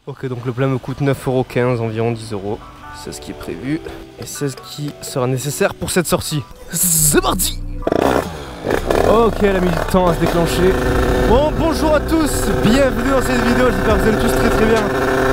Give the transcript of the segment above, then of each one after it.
Ok, donc le plat me coûte 9,15 €, environ 10 €. C'est ce qui est prévu et c'est ce qui sera nécessaire pour cette sortie. C'est parti! Ok, la militant à se déclencher. Bon, bonjour à tous, bienvenue dans cette vidéo, j'espère que vous allez tous très très bien.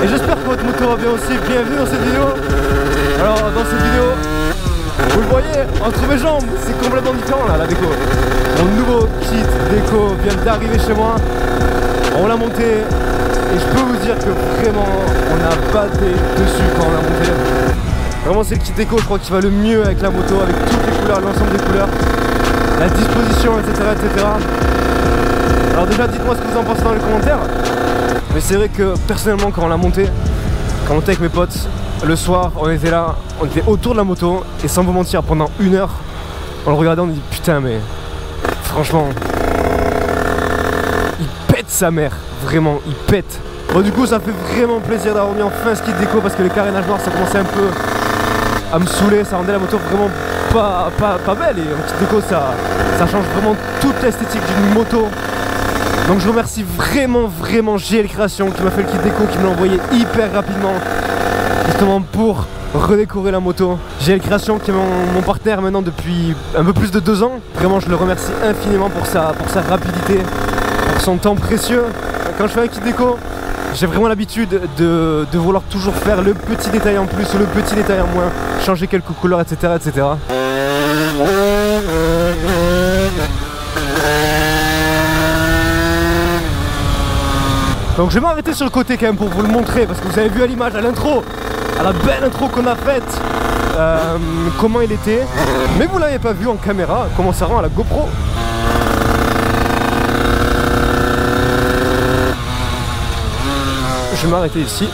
Et j'espère que votre moto va bien aussi, bienvenue dans cette vidéo. Alors, dans cette vidéo, vous le voyez, entre mes jambes, c'est complètement différent là, la déco. Mon nouveau kit déco vient d'arriver chez moi. On l'a monté et je peux vous dire que vraiment, on n'a pas dessus quand on l'a monté. Vraiment, c'est le kit déco, je crois, qui va le mieux avec la moto, avec toutes les couleurs, l'ensemble des couleurs, la disposition, etc., etc. Alors déjà, dites-moi ce que vous en pensez dans les commentaires. Mais c'est vrai que personnellement, quand on l'a monté, quand on était avec mes potes, le soir, on était là, on était autour de la moto, et sans vous mentir, pendant 1 heure, on le regardait, on dit putain, mais franchement, il pète sa mère, vraiment, il pète. Bon, du coup, ça fait vraiment plaisir d'avoir mis enfin ce kit déco parce que les carénages noirs, ça commençait un peu à me saouler, ça rendait la moto vraiment pas belle, et un kit déco, ça change vraiment toute l'esthétique d'une moto. Donc je remercie vraiment GL Création qui m'a fait le kit déco, qui me l'a envoyé hyper rapidement, justement pour redécorer la moto. GL Création qui est mon partenaire maintenant depuis un peu plus de 2 ans. Vraiment, je le remercie infiniment pour sa rapidité, pour son temps précieux. Quand je fais un kit déco, j'ai vraiment l'habitude de vouloir toujours faire le petit détail en plus ou le petit détail en moins, changer quelques couleurs, etc., etc. Donc je vais m'arrêter sur le côté quand même pour vous le montrer, parce que vous avez vu à l'image, à l'intro, à la belle intro qu'on a faite, comment il était. Mais vous l'avez pas vu en caméra, comment ça rend à la GoPro. Je vais m'arrêter ici.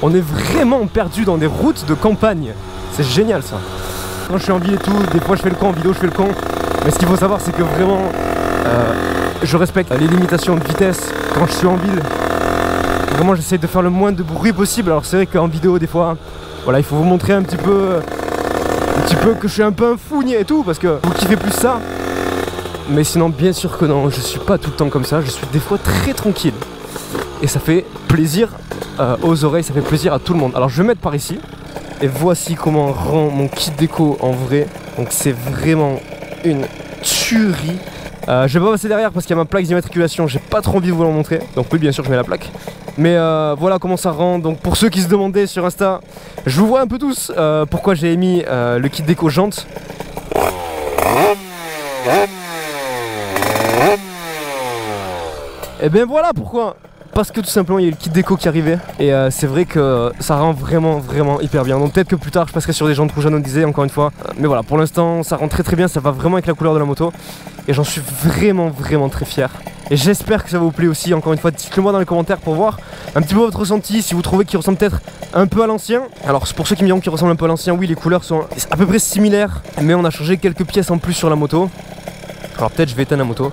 On est vraiment perdu dans des routes de campagne. C'est génial ça. Quand je suis en ville et tout, des fois je fais le con, en vidéo je fais le con. Mais ce qu'il faut savoir, c'est que vraiment je respecte les limitations de vitesse quand je suis en ville. Vraiment, j'essaie de faire le moins de bruit possible. Alors c'est vrai qu'en vidéo des fois, voilà, il faut vous montrer un petit peu que je suis un peu un fougné et tout, parce que vous kiffez plus ça. Mais sinon, bien sûr que non, je suis pas tout le temps comme ça. Je suis des fois très tranquille. Et ça fait plaisir aux oreilles, ça fait plaisir à tout le monde. Alors je vais mettre par ici. Et voici comment rend mon kit déco en vrai. Donc c'est vraiment une tuerie. Je vais pas passer derrière parce qu'il y a ma plaque d'immatriculation. J'ai pas trop envie de vous la montrer. Donc oui, bien sûr, je mets la plaque. Mais voilà comment ça rend. Donc pour ceux qui se demandaient sur Insta, je vous vois un peu tous pourquoi j'ai mis le kit déco jante. Et bien voilà pourquoi. Parce que tout simplement il y a le kit déco qui arrivait. Et c'est vrai que ça rend vraiment hyper bien. Donc peut-être que plus tard je passerai sur des jantes rouges anodisées encore une fois. Mais voilà, pour l'instant ça rend très bien. Ça va vraiment avec la couleur de la moto. Et j'en suis vraiment très fier. Et j'espère que ça vous plaît aussi. Encore une fois, dites-le moi dans les commentaires pour voir un petit peu votre ressenti. Si vous trouvez qu'il ressemble peut-être un peu à l'ancien. Alors pour ceux qui me diront qu'il ressemble un peu à l'ancien, oui, les couleurs sont à peu près similaires. Mais on a changé quelques pièces en plus sur la moto. Alors peut-être je vais éteindre la moto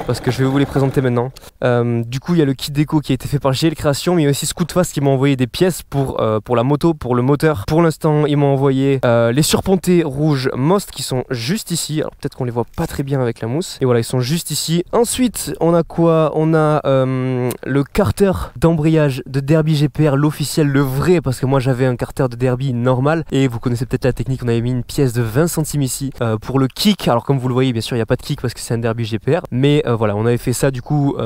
parce que je vais vous les présenter maintenant. Du coup il y a le kit déco qui a été fait par GL Création, mais il y a aussi Scootfast qui m'a envoyé des pièces pour la moto, pour le moteur. Pour l'instant ils m'ont envoyé les surpontés rouges Most qui sont juste ici. Alors peut-être qu'on les voit pas très bien avec la mousse. Et voilà, ils sont juste ici. Ensuite on a quoi? On a le carter d'embrayage de Derby GPR, l'officiel, le vrai, parce que moi j'avais un carter de Derby normal. Et vous connaissez peut-être la technique, on avait mis une pièce de 20 centimes ici pour le kick. Alors comme vous le voyez, bien sûr il n'y a pas de kick parce que c'est un Derby GPR. Mais voilà, on avait fait ça du coup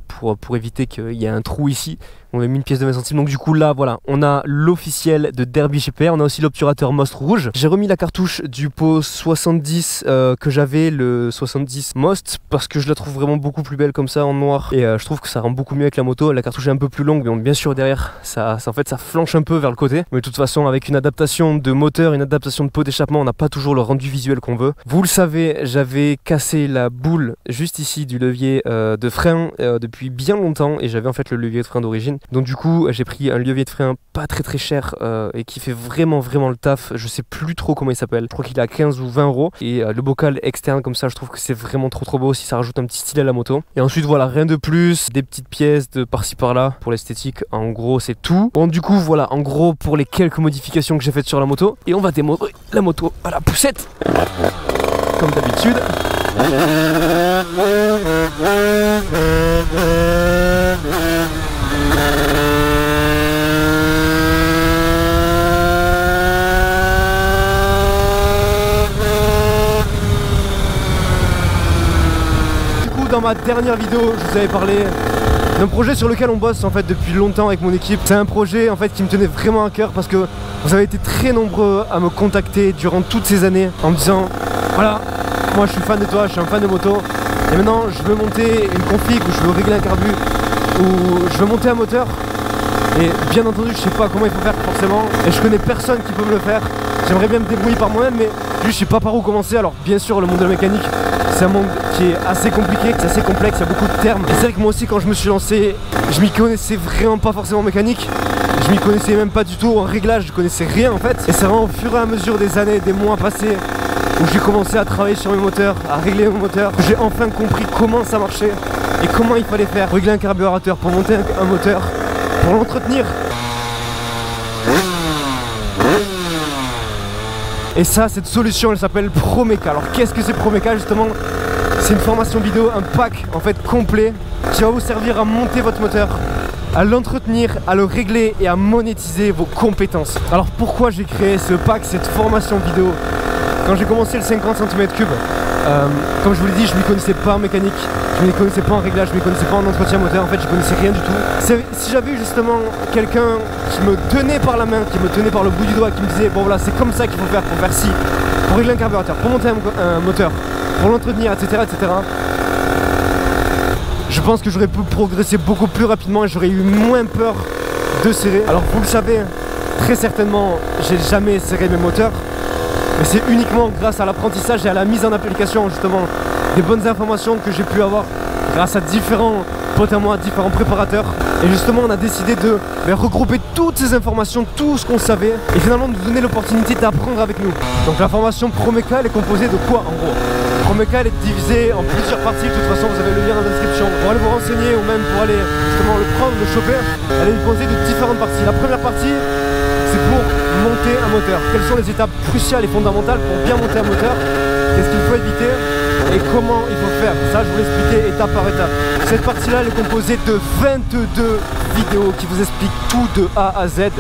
pour éviter qu'il y ait un trou ici. On a mis une pièce de 20 centimes. Donc du coup là voilà, on a l'officiel de Derby GPR. On a aussi l'obturateur Most rouge. J'ai remis la cartouche du pot 70 que j'avais, le 70 Most, parce que je la trouve vraiment beaucoup plus belle comme ça en noir. Et je trouve que ça rend beaucoup mieux avec la moto. La cartouche est un peu plus longue, mais bien sûr derrière en fait ça flanche un peu vers le côté. Mais de toute façon avec une adaptation de moteur, une adaptation de pot d'échappement, on n'a pas toujours le rendu visuel qu'on veut. Vous le savez, j'avais cassé la boule juste ici du levier de frein depuis bien longtemps et j'avais en fait le levier de frein d'origine. Donc du coup j'ai pris un levier de frein pas très cher et qui fait vraiment le taf. Je sais plus trop comment il s'appelle, je crois qu'il est à 15 ou 20 euros. Et le bocal externe comme ça, je trouve que c'est vraiment trop beau aussi, ça rajoute un petit style à la moto. Et ensuite voilà, rien de plus, des petites pièces de par-ci par-là pour l'esthétique, en gros c'est tout. Bon du coup voilà, en gros pour les quelques modifications que j'ai faites sur la moto. Et on va démontrer la moto à la poussette comme d'habitude. Dans ma dernière vidéo, je vous avais parlé d'un projet sur lequel on bosse en fait depuis longtemps avec mon équipe. C'est un projet en fait qui me tenait vraiment à cœur parce que vous avez été très nombreux à me contacter durant toutes ces années en me disant voilà, moi je suis fan de toi, je suis un fan de moto et maintenant je veux monter une config où je veux régler un carbu, où je veux monter un moteur et bien entendu je sais pas comment il faut faire forcément et je connais personne qui peut me le faire. J'aimerais bien me débrouiller par moi-même mais juste je sais pas par où commencer. Alors bien sûr le monde de la mécanique c'est un monde qui est assez compliqué, c'est assez complexe, il y a beaucoup de termes. Et c'est vrai que moi aussi quand je me suis lancé, je m'y connaissais vraiment pas forcément en mécanique. Je m'y connaissais même pas du tout en réglage, je connaissais rien en fait. Et c'est vraiment au fur et à mesure des années, des mois passés, où j'ai commencé à travailler sur mes moteurs, à régler mon moteur, que j'ai enfin compris comment ça marchait et comment il fallait faire. Régler un carburateur pour monter un moteur, pour l'entretenir. Et ça, cette solution, elle s'appelle ProMeca. Alors qu'est-ce que c'est ProMeca justement? C'est une formation vidéo, un pack en fait complet qui va vous servir à monter votre moteur, à l'entretenir, à le régler et à monétiser vos compétences. Alors pourquoi j'ai créé ce pack, cette formation vidéo? Quand j'ai commencé le 50 cm3, comme je vous l'ai dit, je m'y connaissais pas en mécanique, je m'y connaissais pas en réglage, je m'y connaissais pas en entretien moteur, en fait je connaissais rien du tout. Si j'avais eu justement quelqu'un qui me tenait par la main, qui me tenait par le bout du doigt, qui me disait bon voilà c'est comme ça qu'il faut faire pour faire ci, pour régler un carburateur, pour monter un moteur, pour l'entretenir, etc. Je pense que j'aurais pu progresser beaucoup plus rapidement et j'aurais eu moins peur de serrer. Alors vous le savez, très certainement j'ai jamais serré mes moteurs. Mais c'est uniquement grâce à l'apprentissage et à la mise en application justement des bonnes informations que j'ai pu avoir grâce à différents potes à moi, différents préparateurs. Et justement on a décidé de regrouper toutes ces informations, tout ce qu'on savait et finalement de nous donner l'opportunité d'apprendre avec nous. Donc la formation ProMeca elle est composée de quoi en gros? ProMeca elle est divisée en plusieurs parties, de toute façon vous avez le lien dans la description pour aller vous renseigner ou même pour aller justement le prendre, le choper. Elle est composée de différentes parties. La première partie c'est pour monter un moteur. Quelles sont les étapes cruciales et fondamentales pour bien monter un moteur? Qu'est-ce qu'il faut éviter et comment il faut faire? Ça, je vous l'expliquer étape par étape. Cette partie-là, elle est composée de 22 vidéos qui vous expliquent tout de A à Z.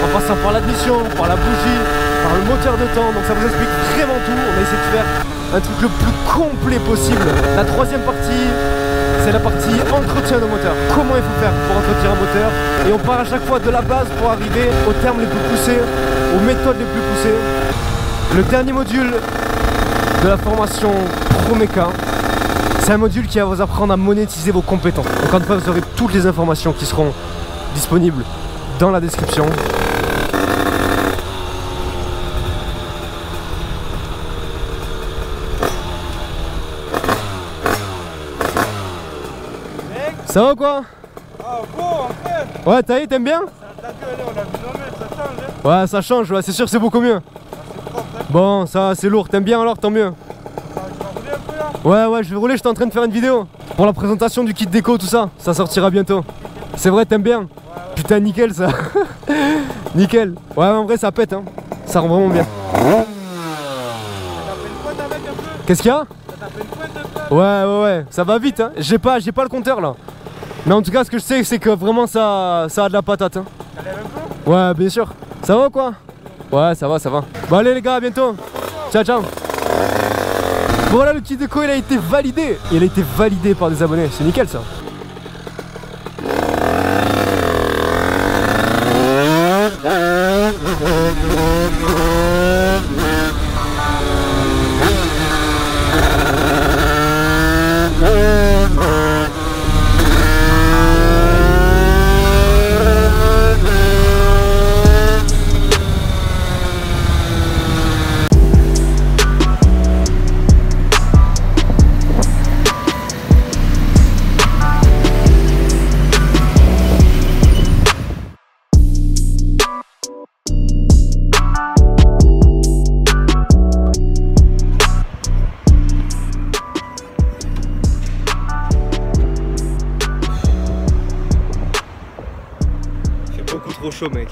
En passant par l'admission, par la bougie, par le moteur de temps, donc ça vous explique vraiment tout. On a essayé de faire un truc le plus complet possible. La troisième partie, c'est la partie entretien de moteur. Comment il faut faire pour entretenir un moteur? Et on part à chaque fois de la base pour arriver aux termes les plus poussés, aux méthodes les plus poussées. Le dernier module de la formation ProMeca, c'est un module qui va vous apprendre à monétiser vos compétences. Encore une fois, vous aurez toutes les informations qui seront disponibles dans la description. Ça va quoi? Ah bon, en fait. Ouais, t'as eu, t'aimes bien? T'as gueulé, on a vu jamais, ça change hein. Ouais, ça change, ouais, c'est sûr, c'est beaucoup mieux. C'est propre hein. Bon, ça c'est lourd, t'aimes bien alors, tant mieux. Tu vas rouler un peu là? Ouais, je vais rouler, j'étais en train de faire une vidéo pour la présentation du kit déco, tout ça. Ça sortira bientôt. C'est vrai, t'aimes bien? Putain, nickel ça. Nickel. Ouais, en vrai, ça pète, hein. Ça rend vraiment bien. T'as fait une pointe avec un peu? Qu'est-ce qu'il y a? T'as fait une pointe un peu? Ouais, ça va vite, hein. J'ai pas le compteur là. Mais en tout cas, ce que je sais, c'est que vraiment ça a de la patate, hein. Ça lève un peu? Ouais, bien sûr. Ça va ou quoi? Ouais, ça va. Bon, allez les gars, à bientôt. Ciao. Bon, voilà, le kit déco, il a été validé. Il a été validé par des abonnés. C'est nickel ça. beaucoup trop chaud, mec.